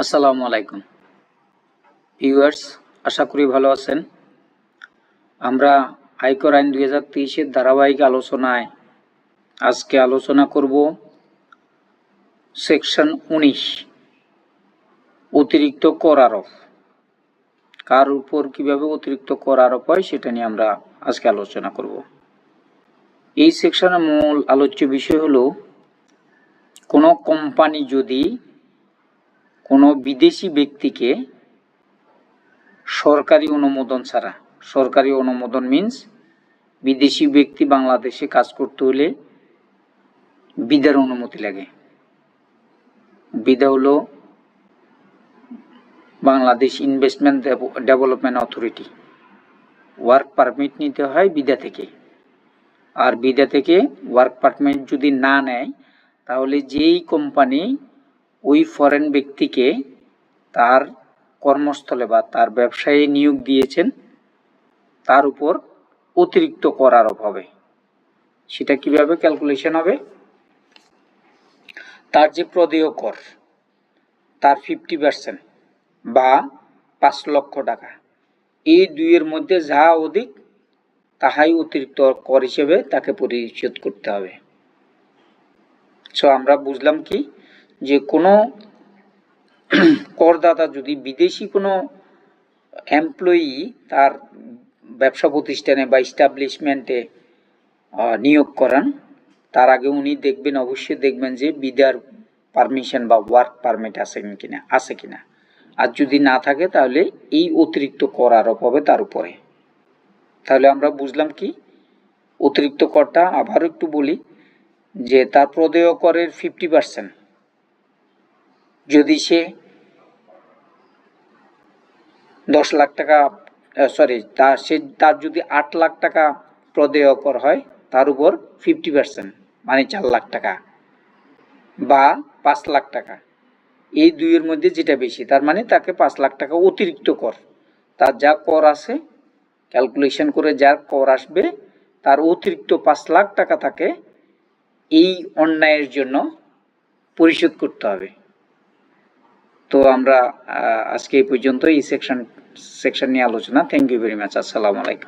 আসসালামু আলাইকুম ভিউয়ার্স, আশা করি ভালো আছেন। আমরা আয়কর আইন 2023-এর ধারাবাহিক আলোচনায় আজকে আলোচনা করব সেকশন 19 অতিরিক্ত কর আরোপ। কার উপর কিভাবে অতিরিক্ত কর আরোপ হয় সেটা নিয়ে আমরা আজকে আলোচনা করব। এই সেকশনের মূল আলোচ্য বিষয় হলো কোনো কোম্পানি যদি কোনো বিদেশি ব্যক্তিকে সরকারি অনুমোদন ছাড়া, সরকারি অনুমোদন মিন্স বিদেশি ব্যক্তি বাংলাদেশে কাজ করতে হলে বিদার অনুমতি লাগে। বিদা হলো Bangladesh investment development authority. Work permit নিতে হয় বিদা থেকে, আর বিদা থেকে ওয়ার্ক পারমিট যদি না নেয় তাহলে যেই কোম্পানি ওই ফরেন ব্যক্তিকে তার কর্মস্থলে বা তার ব্যবসায়ে নিয়োগ দিয়েছেন তার উপর অতিরিক্ত কর আরোপ হবে। সেটা কিভাবে ক্যালকুলেশন হবে? তার যে প্রদেয় কর তার 50% বা 5 লক্ষ টাকা, এই দুইয়ের মধ্যে যা অধিক তাহাই অতিরিক্ত কর হিসেবে তাকে পরিশোধ করতে হবে। সো আমরা বুঝলাম কি, যে কোনো করদাতা যদি বিদেশি কোনো এমপ্লয়ি তার ব্যবসা প্রতিষ্ঠানে বা এস্টাবলিশমেন্টে নিয়োগ করান, তার আগে উনি দেখবেন, অবশ্যই দেখবেন যে বিদার পারমিশন বা ওয়ার্ক পারমিট আছে কিনা। আর যদি না থাকে তাহলে এই অতিরিক্ত কর আরোপ হবে তার উপরে। তাহলে আমরা বুঝলাম কি, অতিরিক্ত করটা আবার একটু বলি, যে তার প্রদেয় করের 50% যদি সে 10 লাখ টাকা তার যদি 8 লাখ টাকা প্রদেয় কর হয়, তার উপর 50% মানে 4 লাখ টাকা বা 5 লাখ টাকা, এই দুইয়ের মধ্যে যেটা বেশি, তার মানে তাকে 5 লাখ টাকা অতিরিক্ত কর, তার যা কর আছে ক্যালকুলেশন করে যা কর আসবে তার অতিরিক্ত 5 লাখ টাকা তাকে এই অন্যায়ের জন্য পরিশোধ করতে হবে। তো আমরা আজকে এই পর্যন্ত এই সেকশন নিয়ে আলোচনা। Thank you very much. আসসালামু আলাইকুম।